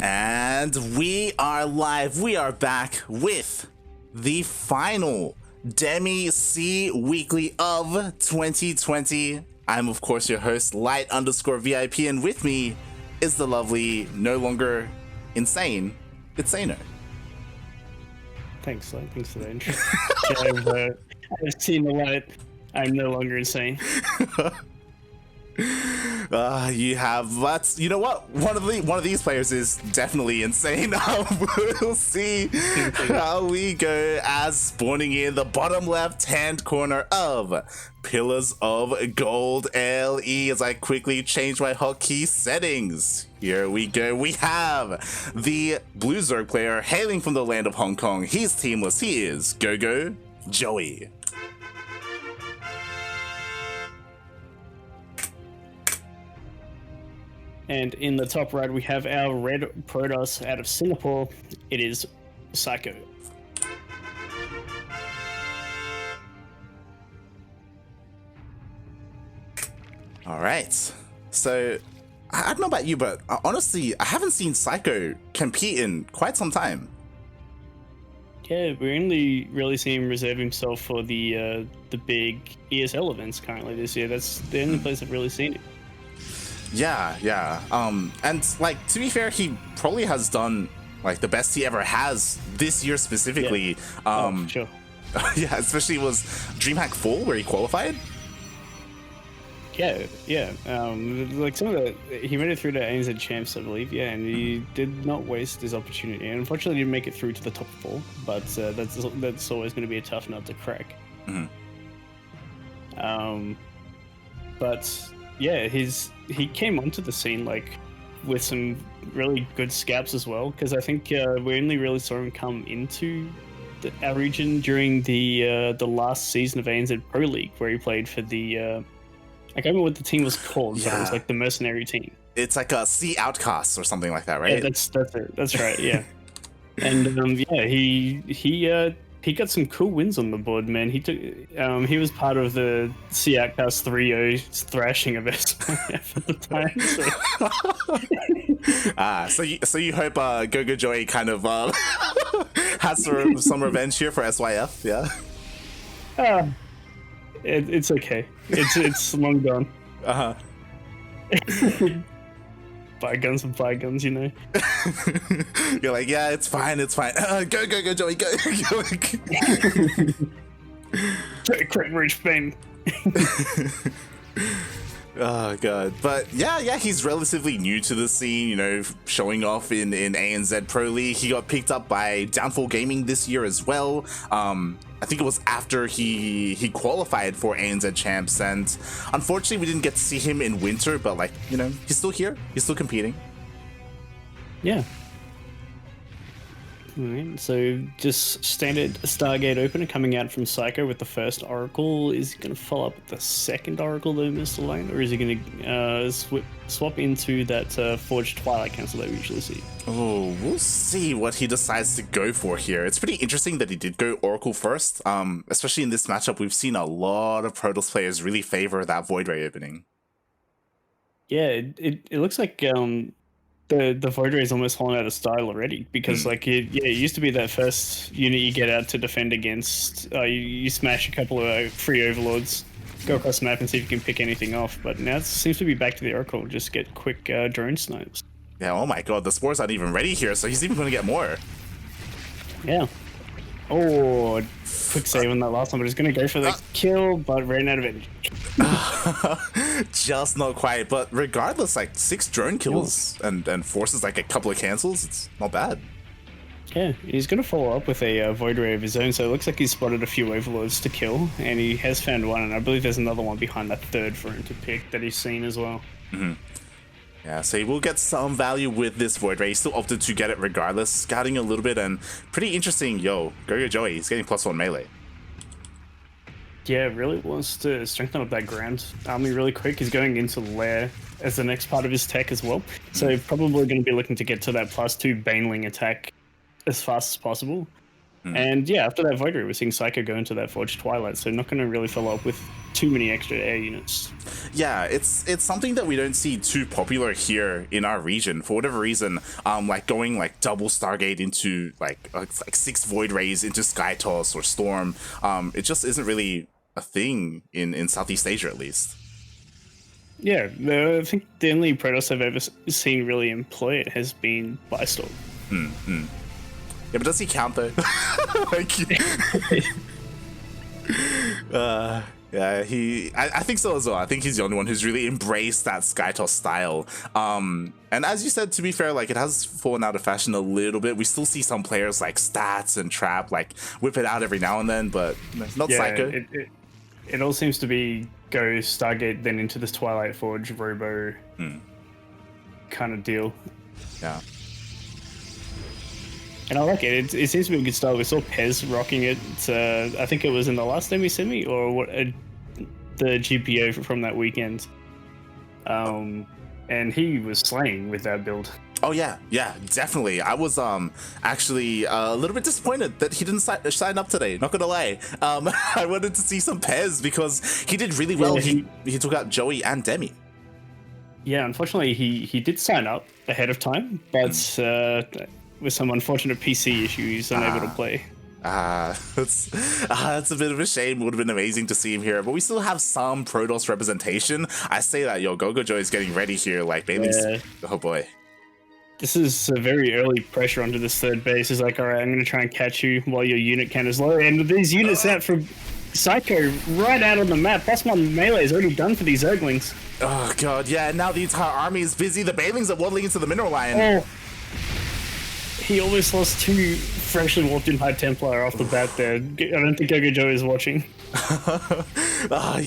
And we are live. We are back with the final Demi SEA Weekly of 2020. I'm, of course, your host, Light_VIP, and with me is the lovely, no longer insane, it's Sano. Thanks, Light. Thanks for that intro. I've seen the light. I'm no longer insane. You have, let's, you know what? One of these players is definitely insane. We'll see how we go as spawning in the bottom left-hand corner of Pillars of Gold LE as I quickly change my hotkey settings. Here we go. We have the Blue Zerg player hailing from the land of Hong Kong. He's teamless. He is GogojOey. And in the top right, we have our red Protoss out of Singapore. It is Saiko. All right. So, I don't know about you, but honestly, I haven't seen Saiko compete in quite some time. Yeah, we only really see him reserve himself for the big ESL events currently this year. That's the only place I've really seen him. Yeah. And like, to be fair, he probably has done like the best he ever has this year specifically. Yeah. Sure. Yeah, especially was DreamHack 4 where he qualified. Yeah. Like some of he made it through to ANZ Champs, I believe. Yeah, and he did not waste his opportunity. And unfortunately, he didn't make it through to the top 4. But that's always going to be a tough nut to crack. But yeah, he came onto the scene like with some really good scalps as well, because I think we only really saw him come into our region during the last season of ANZ Pro League, where he played for the I can't remember what the team was called, but it was like the mercenary team. It's like a Sea Outcasts or something like that, right? Yeah, that's it. That's right. Yeah, and yeah, he got some cool wins on the board, man. He took he was part of the Sea Outcasts 3-0 thrashing of SPF at the time. So you hope GogojOey kind of has some revenge here for SYF, yeah? It's okay. It's long gone. Bygones and bygones, you know. You're like, yeah, it's fine. Go, Joey, go. Crit Rich Bane. Oh god, but yeah, he's relatively new to the scene, you know, showing off in ANZ Pro League. He got picked up by Downfall Gaming this year as well. I think it was after he qualified for ANZ Champs, and unfortunately we didn't get to see him in winter, but like, you know, he's still here, he's still competing. Yeah. Alright, so just standard Stargate opener coming out from Saiko with the first Oracle. Is he going to follow up with the second Oracle though, Mr. Lane? Or is he going to swap into that Forged Twilight Council that we usually see? Oh, we'll see what he decides to go for here. It's pretty interesting that he did go Oracle first. Especially in this matchup, we've seen a lot of Protoss players really favor that Void Ray opening. Yeah, it looks like the Void Ray is almost fallen out of style already, because like it used to be that first unit you get out to defend against. You smash a couple of free overlords, go across the map and see if you can pick anything off. But now it seems to be back to the Oracle, just get quick drone snipes. Yeah, oh my god, the Spore's not even ready here, so he's even going to get more. Yeah. Oh, quick save on that last one, but he's going to go for the kill, but ran out of energy. Just not quite, but regardless, like 6 drone kills and forces like a couple of cancels, it's not bad. Yeah, he's going to follow up with a Void Ray of his own, so it looks like he's spotted a few Overlords to kill, and he has found one, and I believe there's another one behind that third for him to pick that he's seen as well. Yeah, so he will get some value with this Void Ray. He still opted to get it regardless, scouting a little bit, and pretty interesting. GogojOey, he's getting +1 melee. Yeah, really wants to strengthen up that ground army really quick. He's going into Lair as the next part of his tech as well. So probably going to be looking to get to that +2 Baneling attack as fast as possible. And yeah, after that Void Ray, we're seeing Saiko go into that Forged Twilight, so not going to really follow up with too many extra air units. Yeah, it's something that we don't see too popular here in our region for whatever reason. Like going like double Stargate into like 6 Void Rays into Skytoss or Storm. It just isn't really a thing in Southeast Asia, at least. Yeah, I think the only Protoss I've ever seen really employ it has been Bystorm. Yeah, but does he count though? Like, yeah, I think so as well. I think he's the only one who's really embraced that Skytoss style. And as you said, to be fair, like it has fallen out of fashion a little bit. We still see some players like Stats and Trap like whip it out every now and then, but not Saiko. It all seems to be go Stargate, then into this Twilight Forge Robo kind of deal. Yeah. And I like it. It seems to be a good style. We saw Pez rocking it. I think it was in the last Demi Semi or what the GPO from that weekend. And he was slaying with that build. Oh yeah, definitely. I was actually a little bit disappointed that he didn't sign up today. Not gonna lie. I wanted to see some Pez because he did really well. Yeah, he took out Joey and Demi. Yeah, unfortunately he did sign up ahead of time, but with some unfortunate PC issues, he's unable to play. That's a bit of a shame. It would have been amazing to see him here, but we still have some Protoss representation. I say that, GogojOey is getting ready here. Like Bailey's, oh boy. This is a very early pressure onto this third base. It's like, all right, I'm going to try and catch you while your unit count is low. And these units out from Saiko right out on the map. +1 melee is already done for these Zerglings. Oh god, yeah. And now the entire army is busy. The Bailings are waddling into the Mineral Lion. Oh. He almost lost 2 freshly walked in High Templar off the bat there. I don't think GogojOey is watching.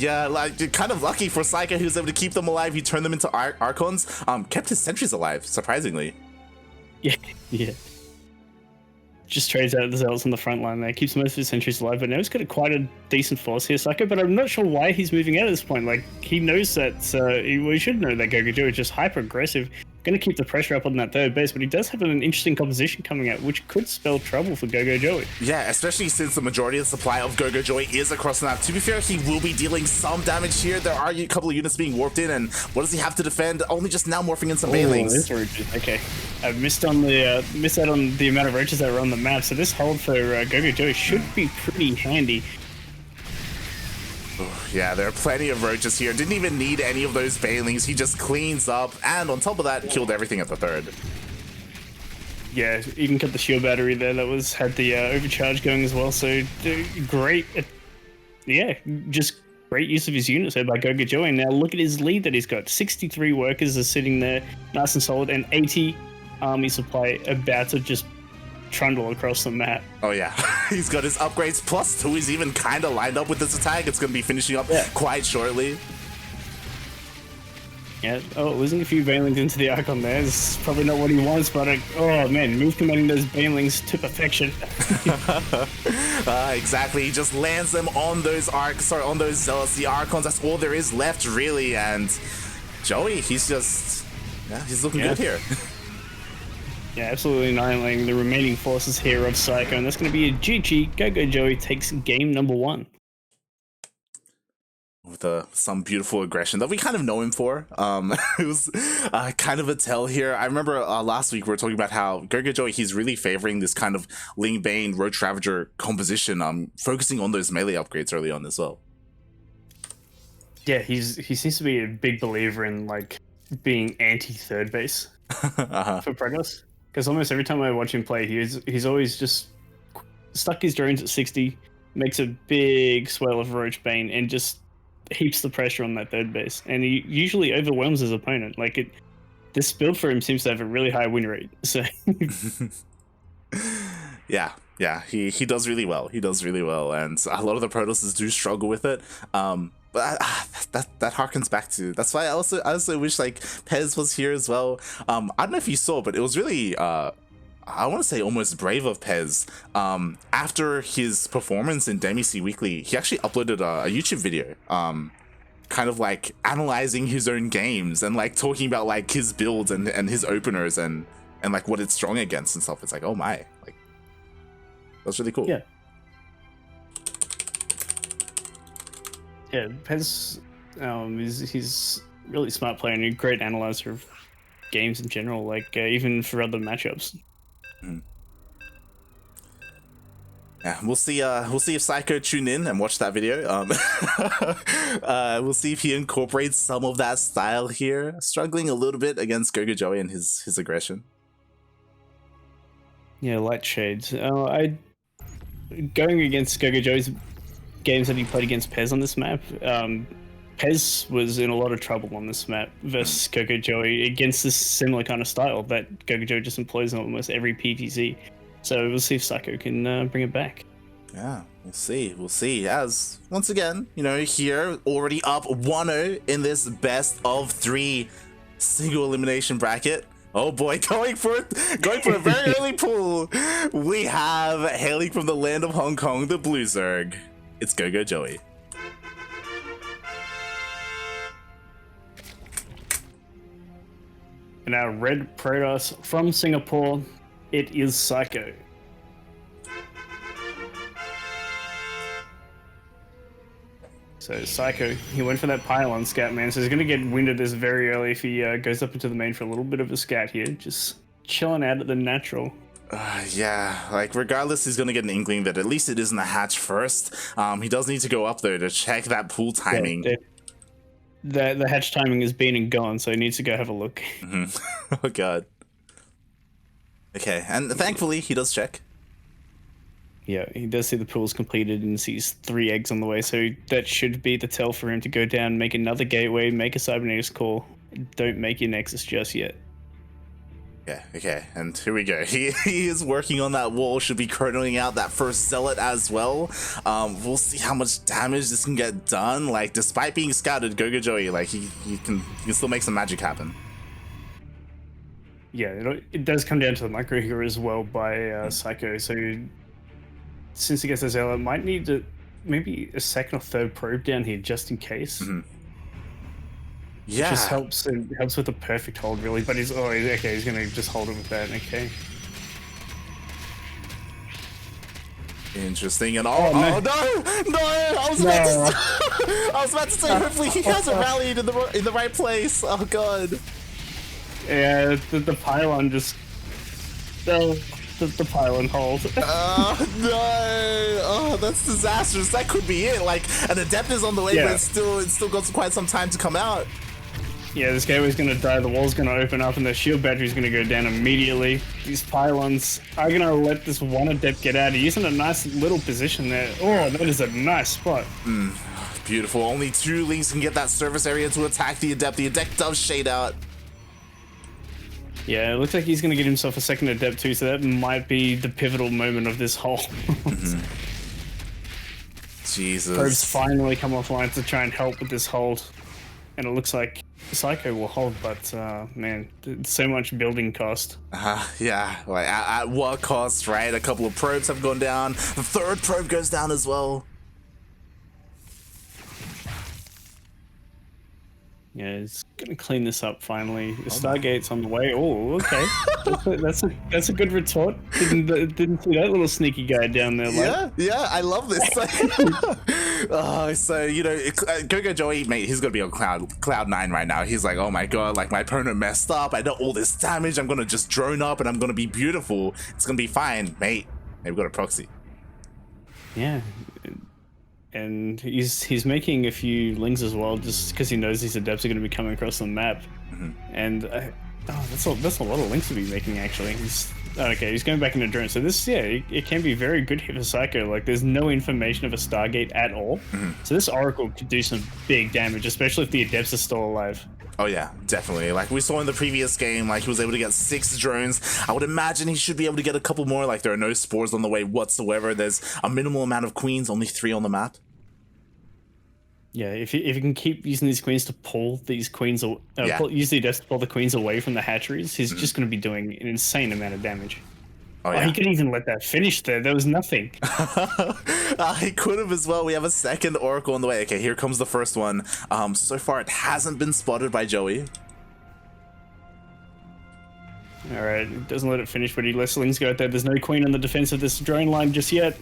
Yeah, like kind of lucky for Saiko, who's able to keep them alive. He turned them into Archons. Kept his sentries alive, surprisingly. Yeah. Just trades out the Zealots on the front line there. Keeps most of his sentries alive, but now he's got quite a decent force here, Saiko. But I'm not sure why he's moving out at this point. Like, he knows that, we should know that GogojOey is just hyper aggressive. Going to keep the pressure up on that third base, but he does have an interesting composition coming out, which could spell trouble for GogojOey. Yeah, especially since the majority of the supply of GogojOey is across the map. To be fair, he will be dealing some damage here. There are a couple of units being warped in, and what does he have to defend? Only just now morphing in some Bailings. Okay, I missed out on the amount of roaches that were on the map, so this hold for GogojOey should be pretty handy. Yeah, there are plenty of roaches here. Didn't even need any of those Bailings. He just cleans up, and on top of that, killed everything at the third. Yeah, even kept the shield battery there. That had the overcharge going as well. So great, just great use of his units there by GogojOey. Now look at his lead that he's got. 63 workers are sitting there, nice and solid, and 80 army supply about to just trundle across the map. Oh yeah, he's got his upgrades +2. He's even kind of lined up with this attack. It's going to be finishing up quite shortly. Yeah, losing a few Banelings into the Archon there is probably not what he wants, but oh man, move commanding those Banelings to perfection. Exactly, he just lands them on those on those Zealots, the Archons. That's all there is left really, and Joey, he's looking good here. Yeah, absolutely annihilating the remaining forces here of Saiko, and that's going to be a GG. GogojOey takes game number 1. With some beautiful aggression that we kind of know him for. It was kind of a tell here. I remember last week we were talking about how GogojOey, he's really favoring this kind of Ling Bane, Roach Ravager composition, focusing on those melee upgrades early on as well. Yeah, he seems to be a big believer in like being anti-third base for Protoss. Because almost every time I watch him play, he's always just stuck his drones at 60, makes a big swell of Roach Bane, and just heaps the pressure on that third base. And he usually overwhelms his opponent. Like this build for him seems to have a really high win rate. So yeah, he does really well. He does really well, and a lot of the Protosses do struggle with it. But that harkens back to, that's why I also wish like Pez was here as well. I don't know if you saw, but it was really I want to say almost brave of Pez. After his performance in Demi SEA Weekly, he actually uploaded a YouTube video, kind of like analyzing his own games and like talking about like his builds and his openers and like what it's strong against and stuff. It's like, oh my, like that's really cool. Yeah. Yeah, Pez, he's really smart player and a great analyzer of games in general, like even for other matchups. Yeah, we'll see if Saiko tune in and watch that video. We'll see if he incorporates some of that style here. Struggling a little bit against GogojOey and his aggression. Yeah, light shades. Going against GogojOey's games that he played against Pez on this map, Pez was in a lot of trouble on this map versus GogojOey against this similar kind of style that GogojOey just employs in almost every PTZ. So we'll see if Saiko can bring it back. Yeah, we'll see. We'll see. As once again, you know, here already up 1-0 in this best of 3 single elimination bracket. Oh boy, going for a very early pull. We have hailing from the land of Hong Kong, the Blue Zerg. It's GogojOey. And our red Protoss from Singapore, it is Saiko. So Saiko, he went for that pylon scout, man. So he's going to get winded this very early if he goes up into the main for a little bit of a scout here. Just chilling out at the natural. Yeah, like regardless, he's going to get an inkling that at least it isn't a hatch first. He does need to go up there to check that pool timing. Yeah, the hatch timing has been and gone, so he needs to go have a look. Oh god. Okay, and thankfully he does check. Yeah, he does see the pool's completed and sees 3 eggs on the way, so that should be the tell for him to go down, make another gateway, make a cybernetics call. Don't make your nexus just yet. Yeah, okay, and here we go. He is working on that wall, should be chronoing out that first zealot as well. We'll see how much damage this can get done. Like, despite being scouted, GogojOey, like, he can still make some magic happen. Yeah, it does come down to the micro here as well by Saiko, so since he gets a zealot, might need to maybe a second or third probe down here just in case. Yeah, it just helps with the perfect hold really, but he's okay, he's gonna just hold it with that. Okay, interesting. And no, I was about to say hopefully he hasn't rallied in the right place. Oh god. Yeah, the pylon just the pylon hold. Oh no! Oh, that's disastrous. That could be it. Like an adept is on the way, but it's still got quite some time to come out. Yeah, this gateway's gonna die. The wall's gonna open up, and the shield battery's gonna go down immediately. These pylons are gonna let this one adept get out. He's in a nice little position there. Oh, that is a nice spot. Beautiful. Only 2 links can get that surface area to attack the adept. The adept does shade out. Yeah, it looks like he's going to get himself a second adept too, so that might be the pivotal moment of this whole. Jesus. Probes finally come offline to try and help with this hold. And it looks like Saiko will hold, but man, so much building cost. Yeah, like at what cost, right? A couple of probes have gone down. The 3rd probe goes down as well. Yeah, it's gonna clean this up finally. The Stargate's on the way. Oh, okay. that's a good retort. Didn't see that little sneaky guy down there. Like. Yeah, I love this. So you know, GogojOey, mate, he's gonna be on cloud 9 right now. He's like, oh my god, like my opponent messed up. I know all this damage. I'm gonna just drone up and I'm gonna be beautiful. It's gonna be fine, mate. We've got a proxy. Yeah. And he's making a few lings as well, just because he knows these adepts are going to be coming across the map. And that's a lot of links to be making actually. He's going back into drone. So this, it can be very good here for Saiko. Like there's no information of a Stargate at all. So this Oracle could do some big damage, especially if the adepts are still alive. Oh yeah, definitely. Like we saw in the previous game, like he was able to get 6 drones. I would imagine he should be able to get a couple more. Like there are no spores on the way whatsoever. There's a minimal amount of queens, only 3 on the map. Yeah, if you can keep using these queens to pull these queens, use the adepts to pull the queens away from the hatcheries, he's just going to be doing an insane amount of damage. Oh, yeah. He couldn't even let that finish there. There was nothing. He could have as well. We have a second Oracle on the way. Okay, here comes the first one. So far, it hasn't been spotted by Joey. All right, doesn't let it finish, but he lets Lings go out there. There's no queen on the defense of this drone line just yet.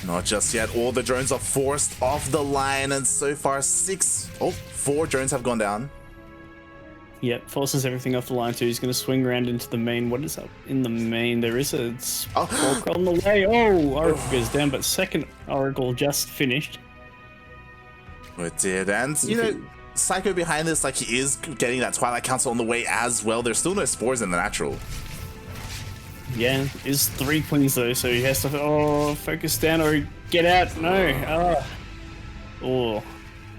Not just yet. All the drones are forced off the line, and so far 4 drones have gone down. Yep, forces everything off the line too. He's going to swing around into the main. What is up in the main? There is a Oracle on the way. Oh, Oracle goes down, but second Oracle just finished. It did, and you know, Saiko behind this, like, he is getting that Twilight Council on the way as well. There's still no spores in the natural. Yeah, is 3 queens though, so he has to focus down or get out. No. Oh,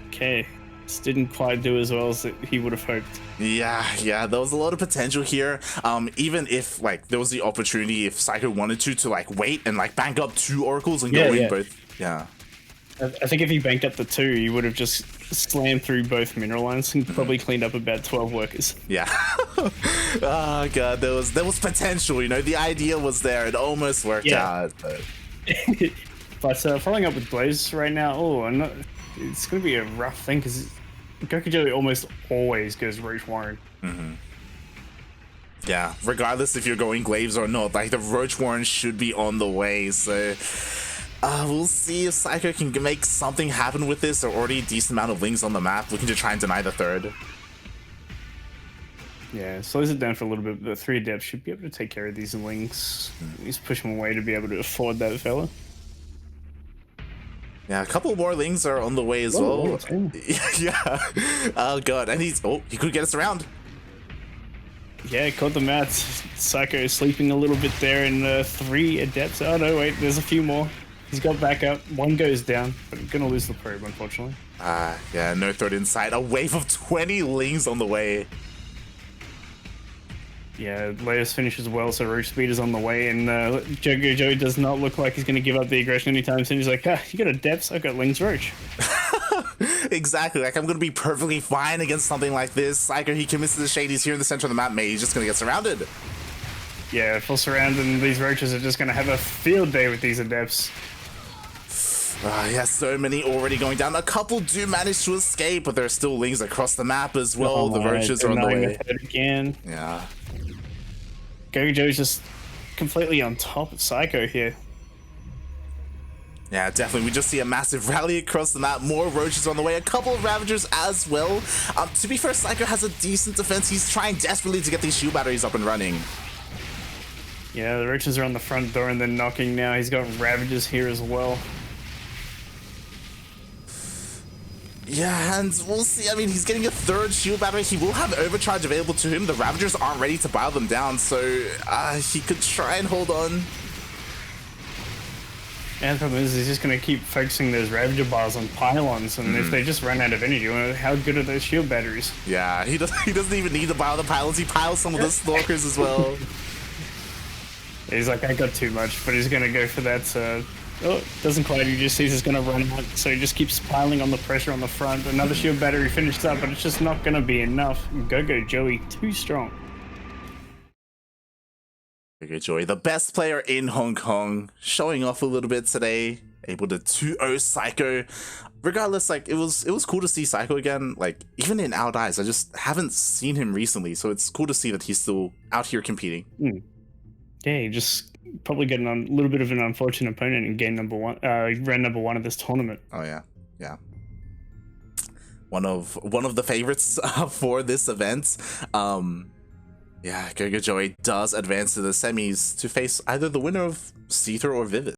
okay. This didn't quite do as well as he would have hoped. Yeah, there was a lot of potential here. Even if, like, there was the opportunity, if Saiko wanted to like, wait and, like, bank up 2 Oracles and go in both. Yeah. I think if he banked up the 2, he would have just slammed through both mineral lines and probably cleaned up about 12 workers. Yeah. Oh, God, there was potential, you know? The idea was there. It almost worked out. But, but following up with Blaze right now, it's going to be a rough thing because GogojOey almost always goes Roach Warren. Yeah, regardless if you're going Glaives or not, like, the Roach Warren should be on the way, so we'll see if Saiko can make something happen with this. There are already a decent amount of Lings on the map, looking to try and deny the 3rd. Yeah, slows it down for a little bit, but the 3 Adepts should be able to take care of these Lings. Just push them away to be able to afford that fella. Yeah, a couple more Lings are on the way as well. Yeah. Oh, God. And he could get us around. Yeah, caught them out. Saiko sleeping a little bit there, and 3 Adepts. Oh, no, wait, there's a few more. He's got back up. 1 goes down, but he's going to lose the probe, unfortunately. Yeah, no 3rd inside. A wave of 20 Lings on the way. Yeah, latest finish as well, so Roach Speed is on the way, and GogojOey does not look like he's going to give up the aggression anytime soon. He's like, you got Adepts, I've got Lings Roach. Exactly, like, I'm going to be perfectly fine against something like this. Saiko, he commits to the shade, he's here in the center of the map, mate. He's just going to get surrounded. Yeah, full surround, and these Roaches are just going to have a field day with these Adepts. Yeah, so many already going down. A couple do manage to escape, but there are still Lings across the map as well. The Roaches are on the way. Again. Yeah. GogojOey's just completely on top of Saiko here. Yeah, definitely. We just see a massive rally across the map. More Roaches on the way. A couple of Ravagers as well. To be fair, Saiko has a decent defense. He's trying desperately to get these shield batteries up and running. Yeah, the Roaches are on the front door and then knocking now. He's got Ravagers here as well. Yeah, and we'll see. I mean, he's getting a 3rd shield battery. He will have overcharge available to him. The Ravagers aren't ready to pile them down, so he could try and hold on. And the problem is, he's just going to keep focusing those Ravager bars on pylons, and if they just run out of energy, how good are those shield batteries? Yeah, he doesn't even need to pile the pylons. He piles some of the Stalkers as well. He's like, I got too much, but he's going to go for that. Doesn't quite. He just sees it's going to run out, so he just keeps piling on the pressure on the front. Another shield battery finished up, but it's just not going to be enough. GogojOey, too strong. GogojOey, the best player in Hong Kong, showing off a little bit today, able to 2-0 Saiko. Regardless, like, it was cool to see Saiko again. Like, even in Out Eyes, I just haven't seen him recently, so it's cool to see that he's still out here competing. Yeah, he just probably got a little bit of an unfortunate opponent in game number 1, round number 1 of this tournament. Oh yeah. One of the favorites for this event. Yeah, GogojOey does advance to the semis to face either the winner of Seether or Vivid.